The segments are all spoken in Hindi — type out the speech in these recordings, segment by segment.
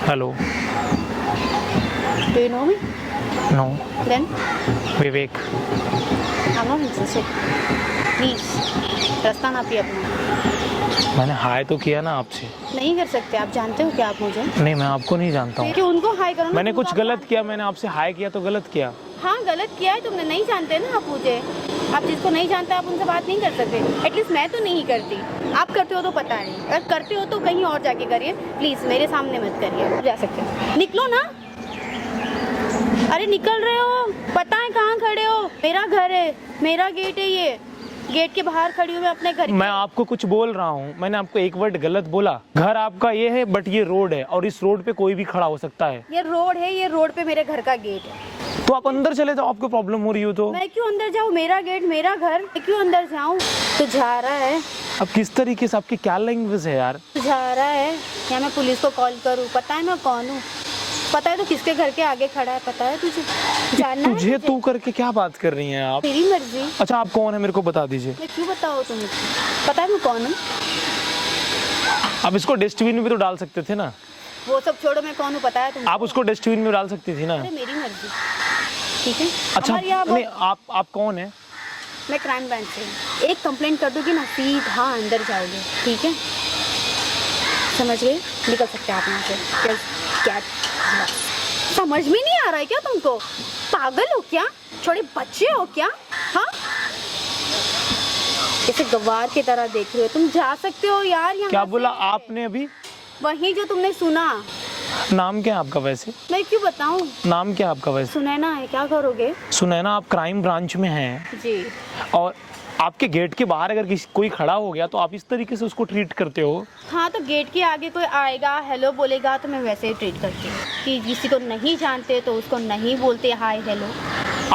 Hello. Do you know me? No. Then Vivek. I'm not interested. Please, रास्ता ना पिए अपना। मैंने हाय तो किया ना आपसे. नहीं कर सकते, आप जानते हो क्या आप मुझे? नहीं, मैं आपको नहीं जानता हूँ. कि उनको हाय करो ना। मैंने तुम कुछ तो गलत किया, मैंने आपसे हाय किया तो गलत किया. हाँ गलत किया है तुमने, नहीं जानते ना आप मुझे। आप जिसको नहीं जानते आप उनसे बात नहीं कर सकते। एटलीस्ट मैं तो नहीं करती, आप करते हो तो पता है, अगर करते हो तो कहीं और जाके करिए। प्लीज़ मेरे सामने मत करिए, जा सकते हो निकलो ना। अरे निकल रहे हो, पता है कहाँ खड़े हो? मेरा घर है, मेरा गेट है, ये गेट के बाहर खड़ी हूँ मैं अपने घर। मैं आपको कुछ बोल रहा हूँ, मैंने आपको एक वर्ड गलत बोला. घर आपका ये है बट ये रोड है और इस रोड पे कोई भी खड़ा हो सकता है. ये रोड है, ये रोड पे मेरे घर का गेट है। तो आप अंदर चले जाओ, आपको प्रॉब्लम हो रही हो तो. मैं क्यों अंदर जाऊँ? मेरा गेट मेरा घर, मैं क्यों अंदर जाऊँ? तू जा रहा है? अब किस तरीके से, आपकी क्या लैंग्वेज है यार? तू जा रहा है या मैं पुलिस को कॉल करूँ? पता है मैं कौन हूँ? पता है तो किसके घर के आगे खड़ा है? पता है तुझे? जानना है तुझे तुझे? तू करके क्या बात कर रही हैं आप? तेरी मर्जी। अच्छा, आप कौन है मेरे को बता दीजिए. मैं क्यों बताओ तुम्हें? पता है मैं कौन हूँ? आप इसको डस्टबिन में भी तो डाल सकते थे ना. वो सब छोड़ो, मैं कौन हूँ पता है तुमको? आप उसको डस्टबिन में डाल सकती थी ना. अरे मेरी मर्जी, ठीक है? अच्छा, हमारे यहाँ नहीं, आप कौन है? मैं क्राइम ब्रांच से एक कंप्लेंट कर दूँगी ना, सीधा अंदर जाओगे, ठीक है? समझ गए? निकल सकते हैं आप यहाँ से। क्या समझ में नहीं आ रहा है क्या तुमको? पागल हो क्या? छोटे बच्चे हो क्या? हाँ, जैसे गवार की तरह देख रहे हो। तुम जा सकते हो यार यहाँ क्या से। बोला आपने अभी? वही जो तुमने सुना। नाम क्या है आपका वैसे? मैं क्यों बताऊं? नाम क्या है आपका वैसे? सुनैना है, क्या करोगे? सुनैना, आप क्राइम ब्रांच में हैं जी। और आपके गेट के बाहर अगर कोई खड़ा हो गया तो आप इस तरीके से उसको ट्रीट करते हो? हाँ, तो गेट के आगे कोई आएगा, हेलो बोलेगा तो मैं वैसे ही ट्रीट करती हूँ कि किसी को नहीं जानते तो उसको नहीं बोलते हाय हेलो।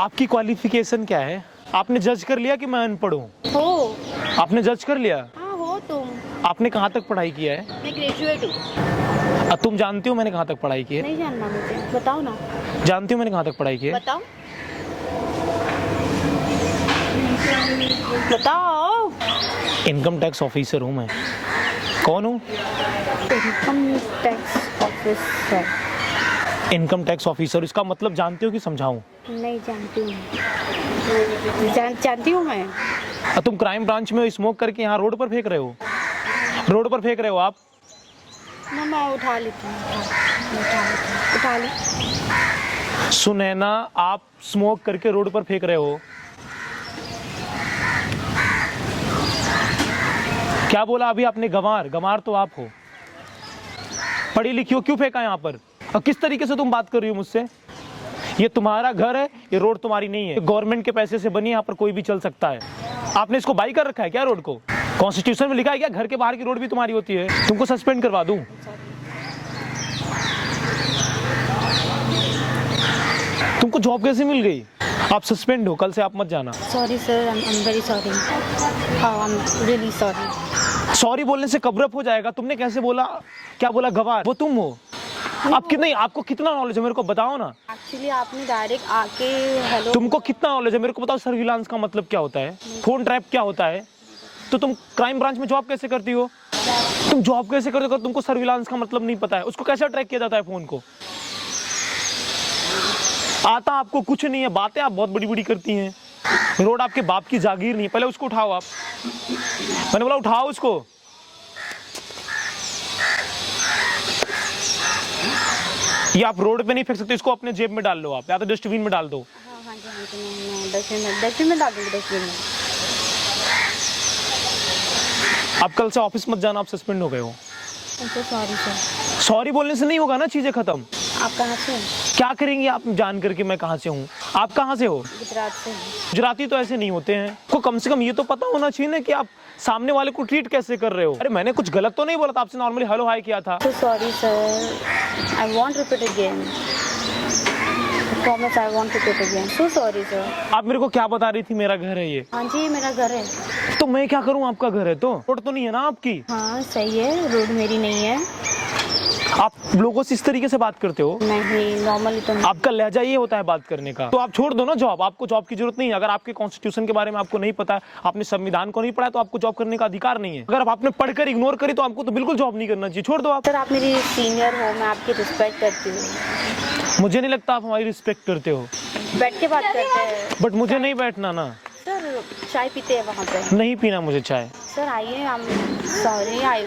आपकी क्वालिफिकेशन क्या है? आपने जज कर लिया कि मैं अनपढ़ हूँ? हो। आपने जज कर लिया? हाँ हो तुम। आपने कहाँ तक पढ़ाई किया है? मैं ग्रेजुएट हूँ। तुम जानती हो मैंने कहाँ तक पढ़ाई की है? नहीं जानना मुझे, बताओ ना। जानती हो मैंने कहाँ तक पढ़ाई की है? बताओ बताओ। इनकम टैक्स ऑफिसर हूँ मैं. कौन हूँ? Income tax officer. Income tax officer, इसका मतलब जानते हो कि समझाऊं? नहीं जानती हूँ। जानती हूँ मैं। तुम क्राइम ब्रांच में स्मोक करके यहाँ रोड पर फेंक रहे हो? रोड पर फेंक रहे हो आप? ना मैं उठा लेती हूँ, उठा ली। सुनैना, आप स्मोक करके रोड पर फेंक रहे हो? क्या बोला अभी आपने? गंवार? गंवार तो आप हो. पढ़ी लिखी हो, क्यों फेंका यहाँ पर? और किस तरीके से तुम बात कर रही हो मुझसे? ये तुम्हारा घर है, ये रोड तुम्हारी नहीं है. गवर्नमेंट के पैसे से बनी, यहाँ पर कोई भी चल सकता है. आपने इसको बाई कर रखा है क्या रोड को? कॉन्स्टिट्यूशन में लिखा है क्या घर के बाहर की रोड भी तुम्हारी होती है? तुमको सस्पेंड करवा दूं? तुमको जॉब कैसे मिल गई? आप सस्पेंड हो, कल से आप मत जाना. Sorry sir, I am very sorry. I am really sorry. Sorry बोलने से कवरअप हो जाएगा. तुमने कैसे बोला? क्या बोला? गवार वो तुम हो? आप कितने, आपको कितना नॉलेज है मेरे को बताओ ना. एक्चुअली आपने डायरेक्ट आके हेलो। तुमको कितना नॉलेज है मेरे को बताओ. सर्विलांस का मतलब क्या होता है? फोन ट्रैप क्या होता है? तो तुम क्राइम ब्रांच में जॉब कैसे करती हो? तुम जॉब कैसे करते हो? तुमको सर्विलांस का मतलब नहीं पता है? उसको कैसे ट्रैक किया जाता है फोन को? आता आपको कुछ नहीं है. बातें आप बहुत बड़ी बड़ी करती हैं. रोड आपके बाप की जागीर नहीं है. पहले उसको उठाओ आप. मैंने बोला उठाओ उसको. ये आप रोड पे नहीं फेंक सकते, इसको अपने जेब में डाल लो आप, या तो डस्टबिन में डाल दो. हाँ जी, मैं डस्टबिन में डाल दूँगी, डस्टबिन में। आप कल से ऑफिस मत जाना, आप सस्पेंड हो गए हो. Sorry sir. सॉरी बोलने से नहीं होगा ना चीजें खत्म. आप कहाँ से हैं? क्या करेंगे आप जान करके मैं कहाँ से हूँ? आप कहाँ से हो? गुजरात से हैं। गुजराती तो ऐसे नहीं होते हैं. को कम से कम ये तो पता होना चाहिए ना कि आप सामने वाले को ट्रीट कैसे कर रहे हो. अरे मैंने कुछ गलत तो नहीं बोला था, आपसे नॉर्मली हेलो हाय किया था. So sorry sir, I won't repeat again. I promise I won't repeat again. So sorry sir. आप मेरे को क्या बता रही थी? मेरा घर है ये. हाँ जी, मेरा घर है। तो मैं क्या करूँ? आपका घर है तो रोड तो नहीं है ना आपकी? हाँ सही है, रोड मेरी नहीं है। आप लोगों से इस तरीके से बात करते हो? नहीं, नॉर्मली तो नहीं। आपका लहजा ये होता है बात करने का, तो आप छोड़ दो ना जॉब, आपको जॉब की जरूरत नहीं है। अगर आपके कॉन्स्टिट्यूशन के बारे में आपको नहीं पता है, आपने संविधान को नहीं पढ़ा, तो आपको जॉब करने का अधिकार नहीं है। अगर आपने पढ़कर इग्नोर करी तो आपको तो बिल्कुल जॉब नहीं करना चाहिए, छोड़ दो आप। सर आप मेरी सीनियर हो, मैं आपकी रिस्पेक्ट करती हूँ। मुझे नहीं लगता आप हमारी रिस्पेक्ट करते हो। बैठ के बात करते हैं। बट मुझे नहीं बैठना ना। सर चाय पीते हैं वहाँ पे। नहीं पीना मुझे चाय। सर आइए, आई am sorry, I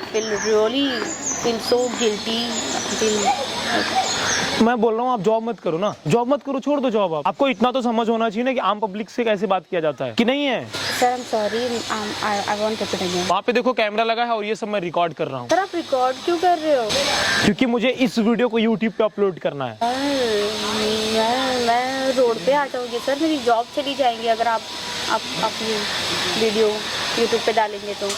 feel so guilty. मैं बोल रहा हूँ आप जॉब मत करो ना, जॉब मत करो, छोड़ दो जॉब। आपको इतना तो समझ होना चाहिए ना कि आम पब्लिक से कैसे बात किया जाता है, कि नहीं है? Sir I am sorry, I want to repeat again. वहाँ पे देखो कैमरा लगा है और ये सब मैं रिकॉर्ड कर रहा हूँ। सर आप रिकॉर्ड क्यों कर रहे हो? क्योंकि मुझे इस वीडियो को यूट्यूब पे अपलोड करना है। मैं रोड पे आ जाऊंगी सर, मेरी जॉब चली जाएंगी अगर आप ये वीडियो यूट्यूब पे डालेंगे तो।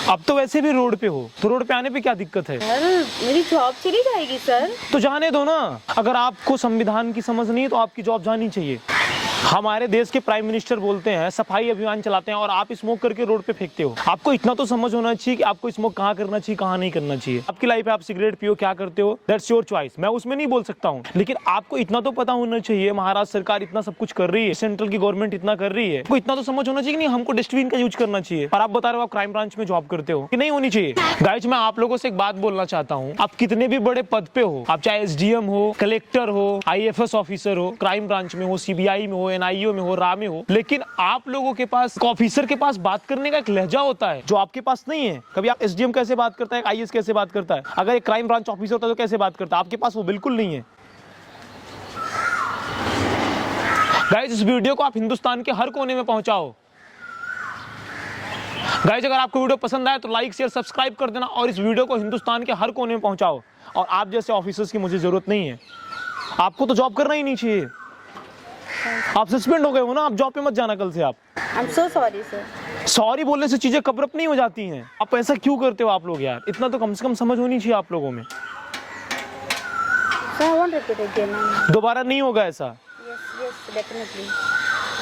अब तो वैसे भी रोड पे हो, तो रोड पे आने पे क्या दिक्कत है? सर मेरी जॉब चली जाएगी सर। तो जाने दो ना। अगर आपको संविधान की समझ नहीं है तो आपकी जॉब जानी चाहिए। हमारे देश के प्राइम मिनिस्टर बोलते हैं सफाई अभियान चलाते हैं और आप स्मोक करके रोड पे फेंकते हो। आपको इतना तो समझ होना चाहिए कि आपको स्मोक कहाँ करना चाहिए, कहाँ नहीं करना चाहिए। आपकी लाइफ है, आप सिगरेट पियो, क्या करते हो, दैट्स योर चॉइस, मैं उसमें नहीं बोल सकता हूँ। लेकिन आपको इतना तो पता होना चाहिए, महाराष्ट्र सरकार इतना सब कुछ कर रही है, सेंट्रल की गवर्नमेंट इतना कर रही है, आपको इतना तो समझ होना चाहिए कि नहीं हमको डस्टबिन का यूज करना चाहिए। और आप बता रहे हो आप क्राइम ब्रांच में जॉब करते हो, कि नहीं होनी चाहिए? गाइस मैं आप लोगों से एक बात बोलना चाहता हूँ, आप कितने भी बड़े पद पे हो, आप चाहे SDM हो, कलेक्टर हो, IFS ऑफिसर हो, क्राइम ब्रांच में हो, CBI में हो, NIO में हो, में हो, लेकिन आप लोगों के पास ऑफिसर के पास बात करने का एक लहजा होता है जो आपके पास नहीं है। कभी आप SDM कैसे बात करता है, IAS कैसे बात करता है, अगर एक क्राइम ब्रांच ऑफिसर होता है तो कैसे बात करता है, आपके पास वो बिल्कुल नहीं है। गाइस इस वीडियो को आप हिंदुस्तान के हर कोने में पहुंचाओ। गाइस अगर आपको वीडियो पसंद आए तो लाइक शेयर सब्सक्राइब कर देना और इस वीडियो को हिंदुस्तान के हर कोने में पहुंचाओ। और आप जैसे ऑफिसर्स की मुझे जरूरत नहीं है, आपको तो जॉब करना ही नहीं चाहिए। आप सस्पेंड हो गए हो ना, आप जॉब पे मत जाना कल से। आप I am so sorry sir. Sorry बोलने से चीजें कवर अप नहीं हो जाती हैं। आप ऐसा क्यों करते हो आप लोग यार, इतना तो कम से कम समझ होनी चाहिए आप लोगों में। Sir I want to repeat again. दोबारा नहीं होगा ऐसा। Yes definitely.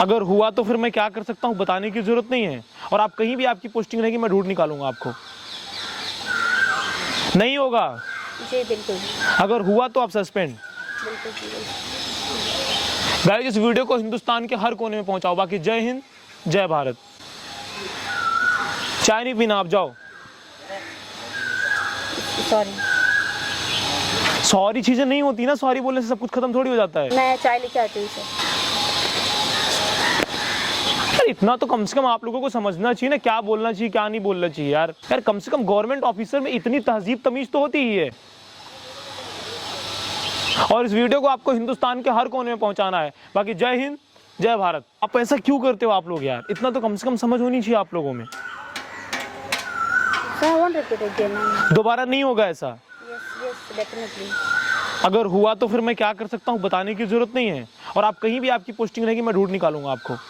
अगर हुआ तो फिर मैं क्या कर सकता हूँ, बताने की जरूरत नहीं है। और आप कहीं भी आपकी पोस्टिंग रहेगी मैं ढूंढ निकालूंगा आपको। नहीं होगा जी बिल्कुल। अगर हुआ तो आप सस्पेंड। बिल्कुल। गाइस इस वीडियो को हिंदुस्तान के हर कोने में पहुंचाओ। बाकी जय हिंद जय भारत। चाय नहीं पीना, आप जाओ। सॉरी चीजें नहीं होती ना, सॉरी बोलने से सब कुछ खत्म थोड़ी हो जाता है। मैं चाय लेके आती हूँ सर। इतना तो कम से कम आप लोगों को समझना चाहिए ना, क्या बोलना चाहिए क्या नहीं बोलना चाहिए यार। यार कम से कम गवर्नमेंट ऑफिसर में इतनी तहजीब तमीज तो होती ही है। और इस वीडियो को आपको हिंदुस्तान के हर कोने में पहुंचाना है। बाकी जय हिंद जय भारत। आप ऐसा क्यों करते हो आप लोग यार, इतना तो कम से कम समझ होनी चाहिए आप लोगों में। दोबारा नहीं होगा ऐसा। Yes definitely. अगर हुआ तो फिर मैं क्या कर सकता हूँ, बताने की जरूरत नहीं है। और आप कहीं भी आपकी पोस्टिंग रहेगी मैं ढूंढ निकालूंगा आपको।